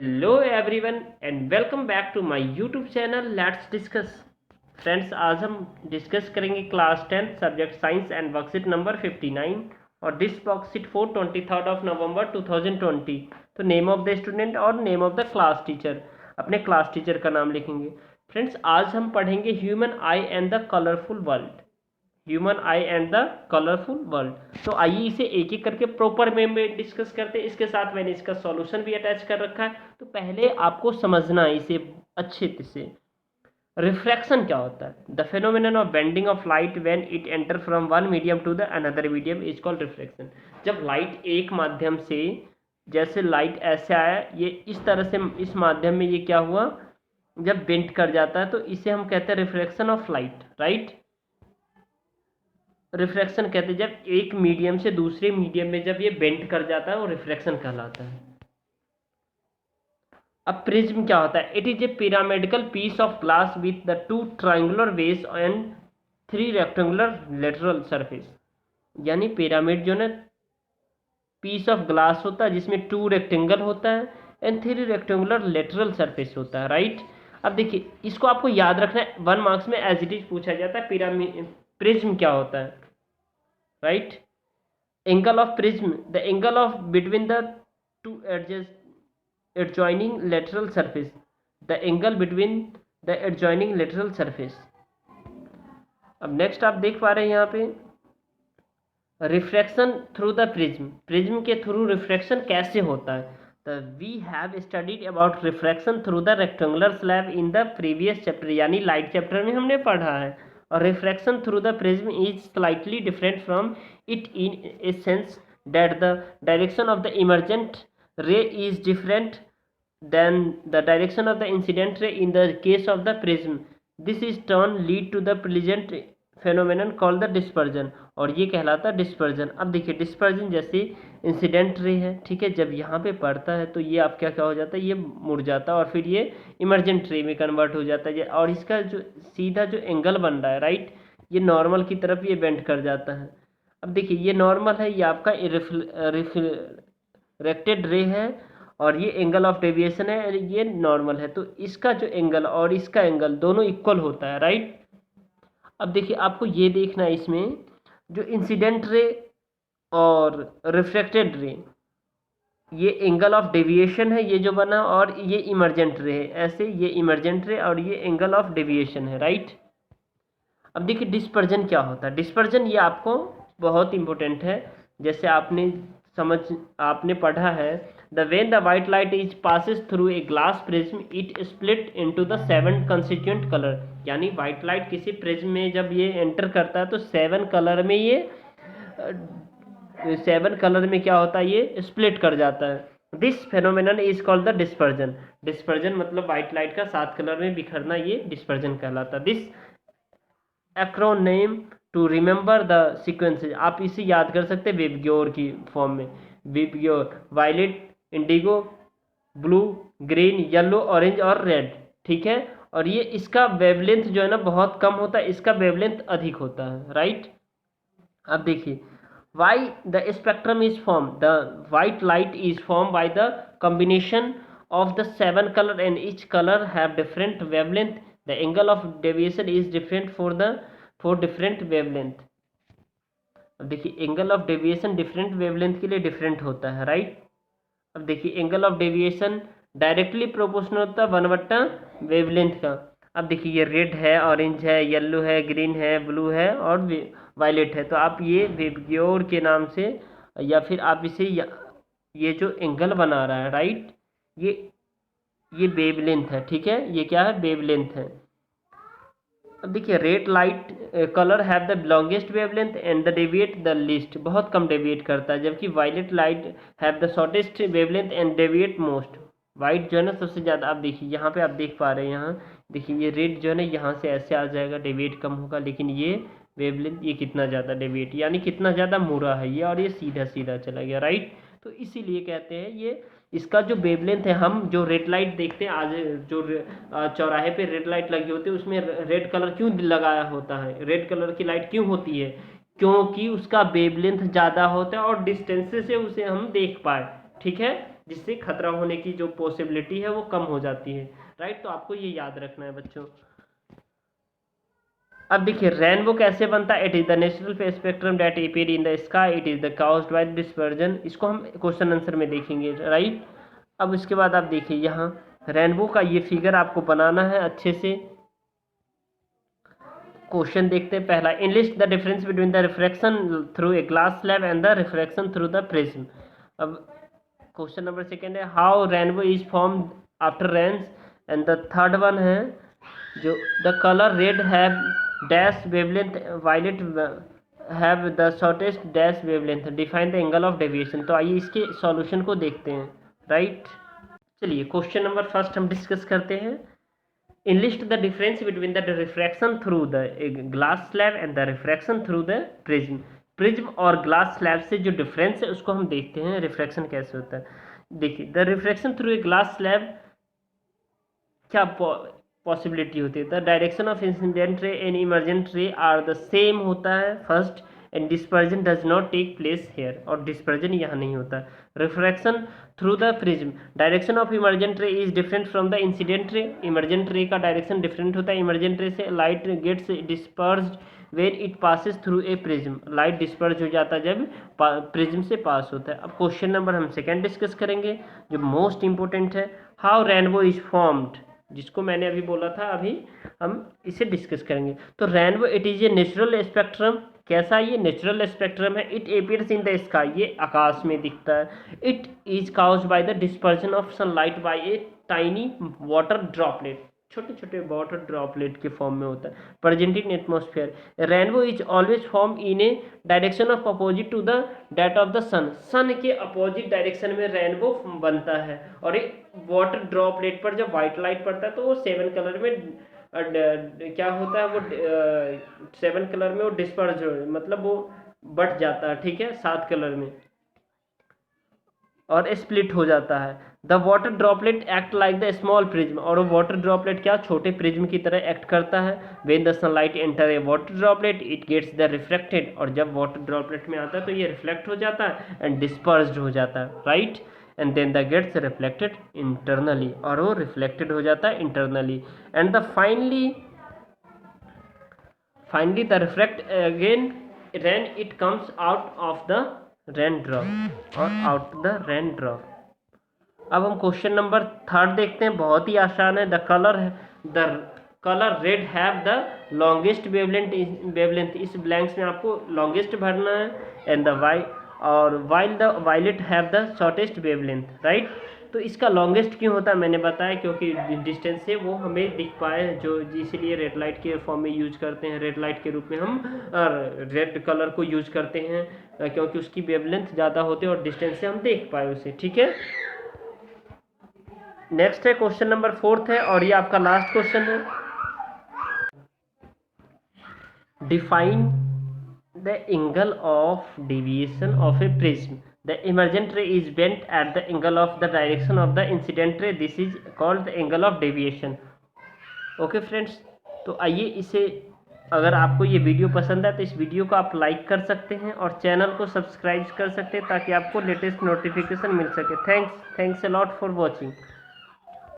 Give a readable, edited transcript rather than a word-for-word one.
Hello everyone and welcome back to my YouTube channel let's discuss. Friends, आज हम discuss करेंगे class 10 subject science and worksheet number 59 और this worksheet for 23 of November 2020। तो name of the student और name of the class teacher, अपने class teacher का नाम लिखेंगे। फ्रेंड्स, आज हम पढ़ेंगे human eye and the colourful world. Human eye and the colourful world. तो आइए इसे एक एक करके प्रॉपर वे में डिस्कस करते हैं। इसके साथ मैंने इसका सॉल्यूशन भी अटैच कर रखा है। तो पहले आपको समझना है इसे अच्छे से। रिफ्रैक्शन क्या होता है? The phenomenon of bending of light when it enter from one medium to the another medium is called refraction. जब लाइट एक माध्यम से, जैसे लाइट ऐसे आया, ये इस तरह से इस माध्यम में ये क्या हुआ, जब बेंड कर जाता है तो इसे हम कहते हैं refraction of light, right. Refraction कहते हैं जब एक मीडियम से दूसरे मीडियम में जब ये बेंड कर जाता है वो रिफ्रैक्शन कहलाता है। अब प्रिज्म क्या होता है? It is a pyramidical piece of glass with the two triangular base and three rectangular lateral surface. यानी पिरामिड जो ना पीस ऑफ ग्लास होता है जिसमें टू रेक्टेंगल होता है and three rectangular lateral surface होता है, राइट। अब देखिए, इसको आपको याद रखना है, 1 मार्क्स में एज इट इज पूछा जाता है। प्रिज्म क्या होता है, right? Angle of prism, the angle of between the two edges adjoining lateral surface, the angle between the adjoining lateral surface। अब नेक्स्ट आप देख पा रहे हैं यहाँ पे refraction through the prism. Prism के थ्रू रिफ्रैक्शन कैसे होता है? तो we have studied about refraction through the rectangular slab in the previous chapter, यानी लाइट चैप्टर में हमने पढ़ा है। और refraction through the prism is slightly different from it in a sense that the direction of the emergent ray is different than the direction of the incident ray in the case of the prism. This is turn lead to the present phenomenon called the dispersion, और ये कहलाता है dispersion. अब देखिए, dispersion जैसे incident ray है, ठीक है, जब यहाँ पे पड़ता है तो ये आप क्या हो जाता है, ये मुड़ जाता है और फिर ये इमर्जेंट रे में कन्वर्ट हो जाता है। और इसका जो सीधा जो एंगल बन रहा है, राइट, ये नॉर्मल की तरफ ये बेंड कर जाता है। अब देखिए, ये नॉर्मल है, ये आपका रिफ्लेक्टेड रे है और ये एंगल ऑफ डेविएशन है, ये नॉर्मल है। तो इसका जो एंगल और इसका एंगल दोनों इक्वल होता है, राइट। अब देखिए, आपको ये देखना है इसमें जो इंसिडेंट रे और रिफ्लेक्टेड रे, ये एंगल ऑफ डेविएशन है ये जो बना, और ये इमर्जेंट रे है, ऐसे ये इमर्जेंट रे और ये एंगल ऑफ डेविएशन है, राइट। अब देखिए, डिस्पर्जन क्या होता है? डिस्पर्जन ये आपको बहुत इंपॉर्टेंट है, जैसे आपने पढ़ा है, the when the white light is passes through a glass prism it split into the 7 constituent colour. यानी वाइट लाइट किसी प्रिज्म में जब ये एंटर करता है तो 7 कलर में ये 7 कलर में क्या होता है, ये स्प्लिट कर जाता है। This phenomenon is called the dispersion. Dispersion मतलब वाइट लाइट का 7 कलर में बिखरना, ये डिस्पर्जन कहलाता है। This acronym to remember the sequences, आप इसे याद कर सकते हैं विबग्योर की फॉर्म में। VIBGYOR, violet, indigo, blue, green, yellow, orange और रेड, ठीक है। और ये इसका वेवलेंथ जो है ना बहुत कम होता है, इसका वेवलेंथ अधिक होता है, राइट। अब देखिए, why the spectrum is form, the white light is form by the combination of the 7 color and each color have different wavelength. The angle of deviation is different for different wavelength. अब देखिए, angle of deviation different wavelength के लिए different होता है, right. अब देखिए, angle of deviation directly proportional होता है 1/, वेवलेंथ का। अब देखिए, ये रेड है, ऑरेंज है, येलो है, ग्रीन है, ब्लू है और वायलेट है। तो आप ये विबग्योर के नाम से, या फिर आप इसे ये जो एंगल बना रहा है, राइट, ये वेवलेंथ है, ठीक है, ये क्या है, वेवलेंथ है। अब देखिए, red light colour have the longest wavelength and the deviate the least, बहुत कम डेविएट करता है, जबकि violet light have the shortest wavelength and deviate most. White जो है ना सबसे ज़्यादा। आप देखिए, यहाँ पे आप देख पा रहे हैं, यहाँ देखिए, ये रेड जो है ना यहाँ से ऐसे आ जाएगा, डेविएट कम होगा, लेकिन ये वेवलेंथ ये कितना ज़्यादा डेविएट, यानी कितना ज़्यादा मुड़ा है ये, और ये सीधा सीधा चला गया, राइट। तो इसीलिए कहते हैं ये इसका जो वेवलेंथ है, हम जो रेड लाइट देखते हैं आज, जो चौराहे पे रेड लाइट लगी होती है उसमें रेड कलर क्यों लगाया होता है, रेड कलर की लाइट क्यों होती है? क्योंकि उसका वेवलेंथ ज़्यादा होता है और डिस्टेंस से उसे हम देख पाए, ठीक है। जिससे खतरा होने की जो पॉसिबिलिटी है वो कम हो जाती है, राइट। तो आपको ये याद रखना है बच्चों। अब देखिए रेनबो कैसे बनता है। It is the natural spectrum that appear in the sky, it is the caused bye dispersion. इसको हम क्वेश्चन आंसर में देखेंगे, राइट। अब उसके बाद आप देखिए यहाँ रेनबो का ये फिगर आपको बनाना है अच्छे से। क्वेश्चन देखते हैं पहला, enlist the difference between the refraction through a glass slab and the refraction through the prism. अब क्वेश्चन नंबर सेकेंड है, how rainbow is form after rains. And the third one है जो the colour red have dash wavelength, violet have the shortest dash wavelength, define the angle of deviation. तो आइए इसके solution को देखते हैं, right. चलिए क्वेश्चन नंबर फर्स्ट हम डिस्कस करते हैं। enlist the difference between the refraction through the glass slab and the refraction through the prism। Prism और ग्लास स्लैब से जो डिफरेंस है उसको हम देखते हैं रिफ्रैक्शन कैसे होता है। देखिए the refraction through a glass slab क्या पॉसिबिलिटी होती है। The direction of incident ray and emergent ray are the same होता है first, and dispersion does not take place here, और डिस्पर्जन यहाँ नहीं होता। Refraction through the prism, direction of emergent ray is different from the incident ray. Emergent ray का direction different होता है emergent ray से। Light gets dispersed when it passes through a prism, light disperse हो जाता है जब prism से पास होता है। अब क्वेश्चन नंबर हम सेकेंड डिस्कस करेंगे जो मोस्ट इंपॉर्टेंट है, हाउ रेनबो इज फॉर्म्ड, जिसको मैंने अभी बोला था, अभी हम इसे डिस्कस करेंगे। तो rainbow it is a natural spectrum. कैसा ये नेचुरल स्पेक्ट्रम है। It appears in the sky, ये आकाश में दिखता है। It is caused by the dispersion of sunlight by a tiny water droplet, छोटे छोटे वाटर ड्रॉपलेट के फॉर्म में होता है present in atmosphere. Rainbow is always form in a direction of opposite to the date of the sun, sun के opposite direction में rainbow बनता है। और एक वाटर ड्रॉपलेट पर जब व्हाइट लाइट पड़ता है तो वो 7 कलर में क्या होता है, वो 7 कलर में वो डिस्पर्ज, मतलब वो बट जाता है, ठीक है, 7 कलर में, और स्प्लिट हो जाता है। The water droplet act like the small prism, और वो वाटर ड्रॉपलेट क्या छोटे प्रिज्म की तरह एक्ट करता है। When the sunlight enter a water droplet it gets the reflected, और जब वाटर ड्रॉपलेट में आता है तो ये रिफ्लेक्ट हो जाता है एंड डिस्पर्स्ड हो जाता है, right. And then the gets reflected internally, और वो रिफ्लेक्टेड हो जाता है internally. And the finally the reflect again rain it comes out of the rain drop और आउट द रेन ड्रॉप। अब हम क्वेश्चन नंबर थर्ड देखते हैं, बहुत ही आसान है। The colour red have the longest wavelength, इस ब्लैंक्स में आपको लॉन्गेस्ट भरना है। And the while the violet have the shortest wavelength, right. तो इसका लॉन्गेस्ट क्यों होता है मैंने बताया, क्योंकि डिस्टेंस से वो हमें दिख पाए, जो इसीलिए रेड लाइट के फॉर्म में यूज करते हैं। रेड लाइट के रूप में हम रेड कलर को यूज करते हैं क्योंकि उसकी वेवलेंथ ज़्यादा होती है और डिस्टेंस से हम देख पाए उसे, ठीक है। नेक्स्ट है क्वेश्चन नंबर फोर्थ है, और ये आपका लास्ट क्वेश्चन है। Define the angle of deviation of A prism. The emergent ray is bent at the angle of the direction of the incident ray. This is called the angle of deviation. Okay friends, तो आइए इसे, अगर आपको ये video पसंद है तो इस वीडियो को आप लाइक कर सकते हैं और चैनल को सब्सक्राइब कर सकते हैं ताकि आपको लेटेस्ट नोटिफिकेशन मिल सके। Thanks a lot for watching.